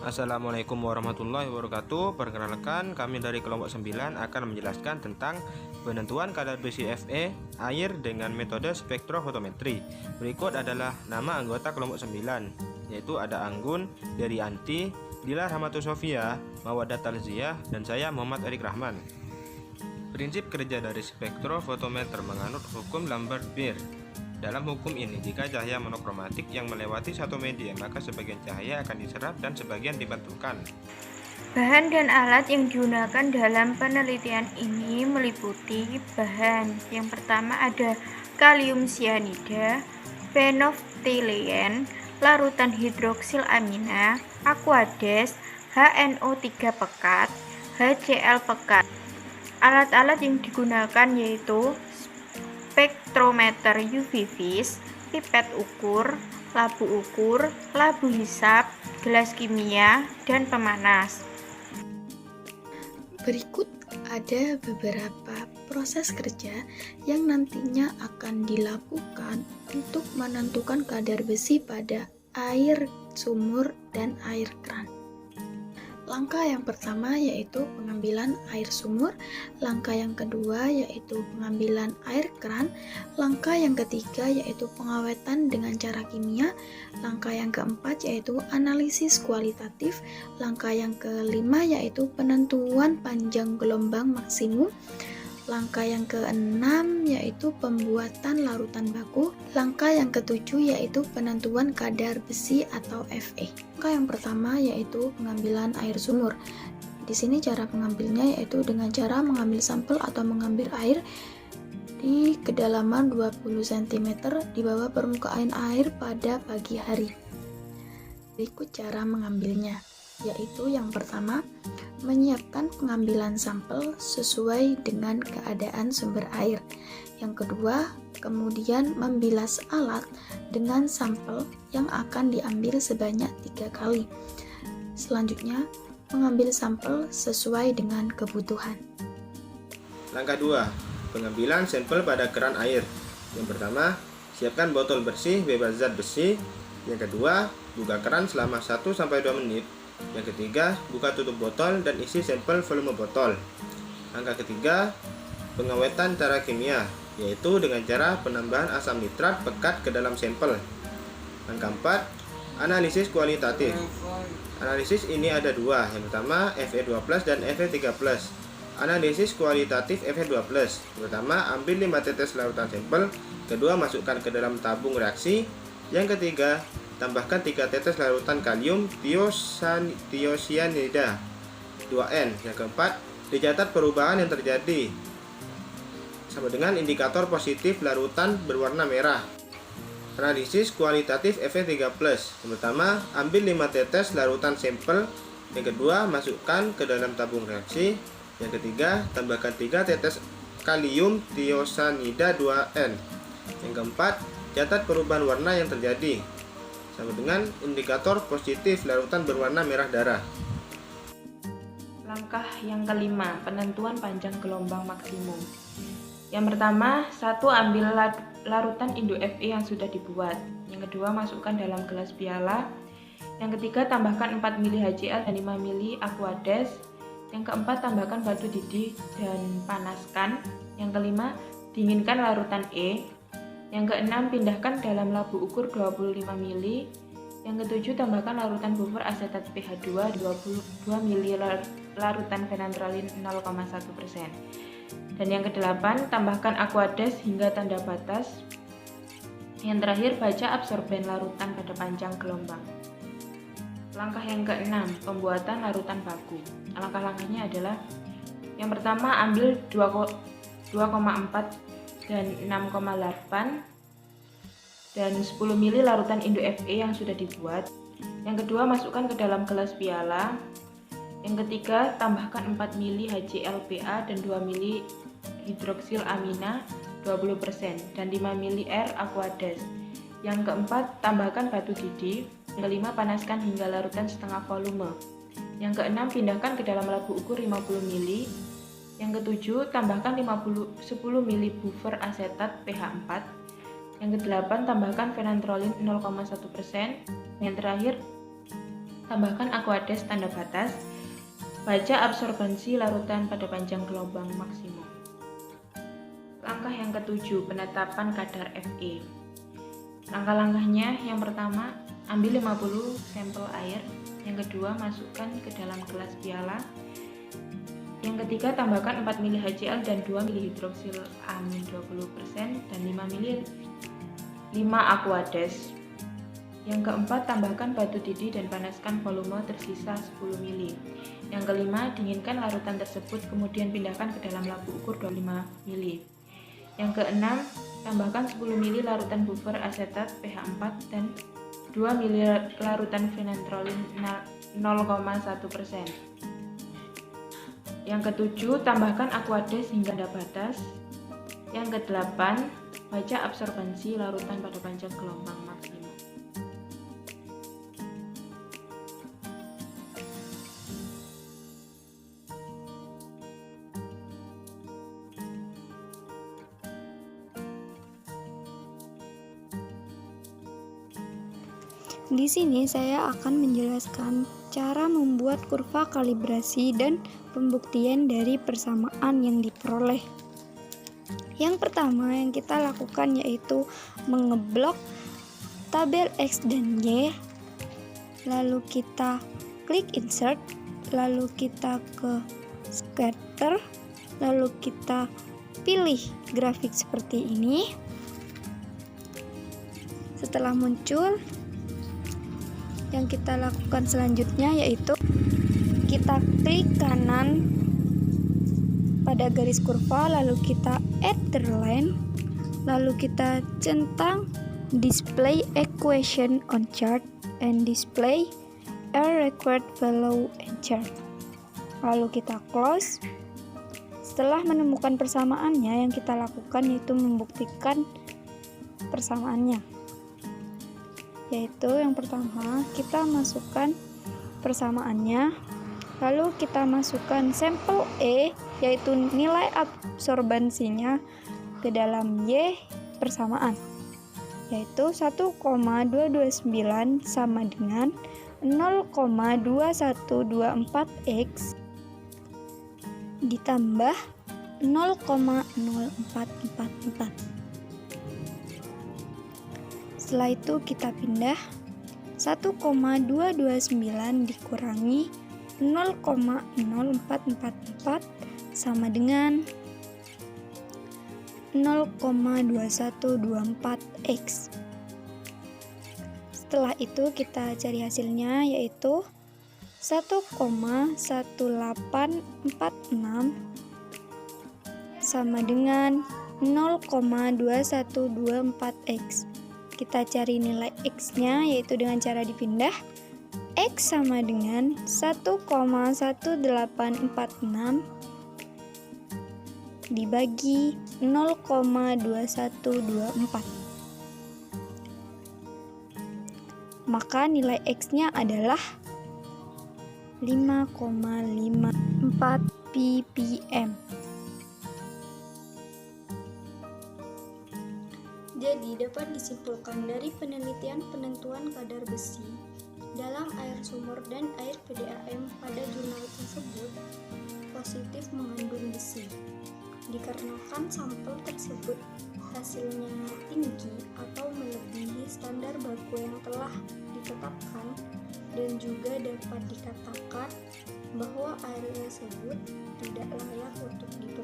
Assalamualaikum warahmatollahi wabarakatuh. Perkenalkan, kami dari kelompok 9 akan menjelaskan tentang penentuan kadar besi Fe air dengan metode spektrofotometri. Berikut adalah nama anggota kelompok 9, yaitu ada Anggun, Derianti, Dila Rahmatus Sofia, Mawadah Talziah, dan saya Muhammad Erik Rahman. Prinsip kerja dari spektrofotometer menganut hukum Lambert-Beer. Dalam hukum ini, jika cahaya monokromatik yang melewati satu media, maka sebagian cahaya akan diserap dan sebagian dipantulkan. Bahan dan alat yang digunakan dalam penelitian ini meliputi bahan. Yang pertama ada kalium cyanida, fenolftalein, larutan hidroksil amina, aquades, HNO3 pekat, HCl pekat. Alat-alat yang digunakan yaitu spektrometer UV vis, pipet ukur, labu hisap, gelas kimia, dan pemanas. Berikut ada beberapa proses kerja yang nantinya akan dilakukan untuk menentukan kadar besi pada air sumur dan air keran. Langkah yang pertama yaitu pengambilan air sumur, langkah yang kedua yaitu pengambilan air keran, langkah yang ketiga yaitu pengawetan dengan cara kimia, langkah yang keempat yaitu analisis kualitatif, langkah yang kelima yaitu penentuan panjang gelombang maksimum, langkah yang keenam yaitu pembuatan larutan baku, langkah yang ketujuh yaitu penentuan kadar besi atau Fe. Langkah yang pertama yaitu pengambilan air sumur. Di sini cara pengambilnya yaitu dengan cara mengambil sampel atau mengambil air di kedalaman 20 cm di bawah permukaan air pada pagi hari. Berikut cara mengambilnya, yaitu yang pertama, menyiapkan pengambilan sampel sesuai dengan keadaan sumber air. Yang kedua, kemudian membilas alat dengan sampel yang akan diambil sebanyak 3 kali. Selanjutnya, mengambil sampel sesuai dengan kebutuhan. Langkah 2. Pengambilan sampel pada keran air. Yang pertama, siapkan botol bersih bebas zat besi. Yang kedua, buka keran selama 1-2 menit. Yang ketiga, buka tutup botol dan isi sampel volume botol. Langkah ketiga, pengawetan cara kimia, yaitu dengan cara penambahan asam nitrat pekat ke dalam sampel. Langkah 4, analisis kualitatif. Analisis ini ada dua, yang pertama Fe2+ dan Fe3+. Analisis kualitatif Fe2+. Pertama, ambil 5 tetes larutan sampel, kedua masukkan ke dalam tabung reaksi, yang ketiga tambahkan 3 tetes larutan kalium tiocyanida 2N. Yang keempat, dicatat perubahan yang terjadi sama dengan indikator positif larutan berwarna merah. Analisis kualitatif Fe3+. Yang pertama, ambil 5 tetes larutan sampel, yang kedua masukkan ke dalam tabung reaksi, yang ketiga tambahkan 3 tetes kalium tiocyanida 2N. Yang keempat, catat perubahan warna yang terjadi sama dengan indikator positif larutan berwarna merah darah. Langkah yang kelima, penentuan panjang gelombang maksimum. Yang pertama, 1. Ambil larutan induk Fe yang sudah dibuat. Yang kedua, masukkan dalam gelas piala. Yang ketiga, tambahkan 4 ml HCl dan 5 ml aquades. Yang keempat, tambahkan batu didih dan panaskan. Yang kelima, dinginkan larutan E. Yang keenam, pindahkan dalam labu ukur 25 ml. Yang ketujuh, tambahkan larutan buffer asetat pH 2 22 ml larutan phenanthroline 0,1%. Dan yang kedelapan, tambahkan aquades hingga tanda batas. Yang terakhir, baca absorben larutan pada panjang gelombang. Langkah yang keenam, pembuatan larutan baku. Langkah-langkahnya adalah yang pertama, ambil 2,4 dan 6,8 dan 10 ml larutan induk Fe yang sudah dibuat. Yang kedua, masukkan ke dalam gelas piala. Yang ketiga, tambahkan 4 ml HClPa dan 2 ml hidroksil amina 20% dan 5 ml air aquades. Yang keempat, tambahkan batu didih. Yang kelima, panaskan hingga larutan setengah volume. Yang keenam, pindahkan ke dalam labu ukur 50 ml. Yang ketujuh, tambahkan 10 ml buffer asetat pH 4. Yang kedelapan, tambahkan phenanthroline 0,1%. Yang terakhir, tambahkan Aquades tanda batas, baca absorbensi larutan pada panjang gelombang maksimum. Langkah yang ketujuh, penetapan kadar Fe. Langkah-langkahnya, yang pertama, ambil 50 sampel air. Yang kedua, masukkan ke dalam gelas piala. Yang ketiga, tambahkan 4 ml HCl dan 2 ml hidroksilamin 20% dan 5 ml 5 Aquades. Yang keempat, tambahkan batu didih dan panaskan volume tersisa 10 ml. Yang kelima, dinginkan larutan tersebut, kemudian pindahkan ke dalam labu ukur 25 ml. Yang keenam, tambahkan 10 ml larutan buffer asetat pH 4 dan 2 ml larutan phenanthroline 0,1%. Yang ketujuh, tambahkan Aquades hingga tanda batas. Yang kedelapan, baca absorbensi larutan pada panjang gelombang maksimum. Di sini saya akan menjelaskan cara membuat kurva kalibrasi dan pembuktian dari persamaan yang diperoleh. Yang pertama yang kita lakukan yaitu mengeblok tabel X dan Y, lalu kita klik insert, lalu kita ke scatter, lalu kita pilih grafik seperti ini. Setelah muncul, yang kita lakukan selanjutnya yaitu kita klik kanan pada garis kurva, lalu kita add the line, lalu kita centang display equation on chart and display a required value and chart, lalu kita close. Setelah menemukan persamaannya, yang kita lakukan yaitu membuktikan persamaannya, yaitu yang pertama kita masukkan persamaannya, lalu kita masukkan sampel E yaitu nilai absorbensinya ke dalam Y persamaan, yaitu 1,229 sama dengan 0,2124X ditambah 0,0444. Setelah itu kita pindah 1,229 dikurangi 0,0444 sama dengan 0,2124X. Setelah itu kita cari hasilnya yaitu 1,1846 sama dengan 0,2124X. Kita cari nilai X-nya yaitu dengan cara dipindah. X sama dengan 1,1846 dibagi 0,2124. Maka nilai X-nya adalah 5,54 ppm. Jadi dapat disimpulkan dari penelitian penentuan kadar besi dalam air sumur dan air PDAM pada jurnal tersebut positif mengandung besi, dikarenakan sampel tersebut hasilnya tinggi atau melebihi standar baku yang telah ditetapkan, dan juga dapat dikatakan bahwa air tersebut tidak layak untuk dipakai.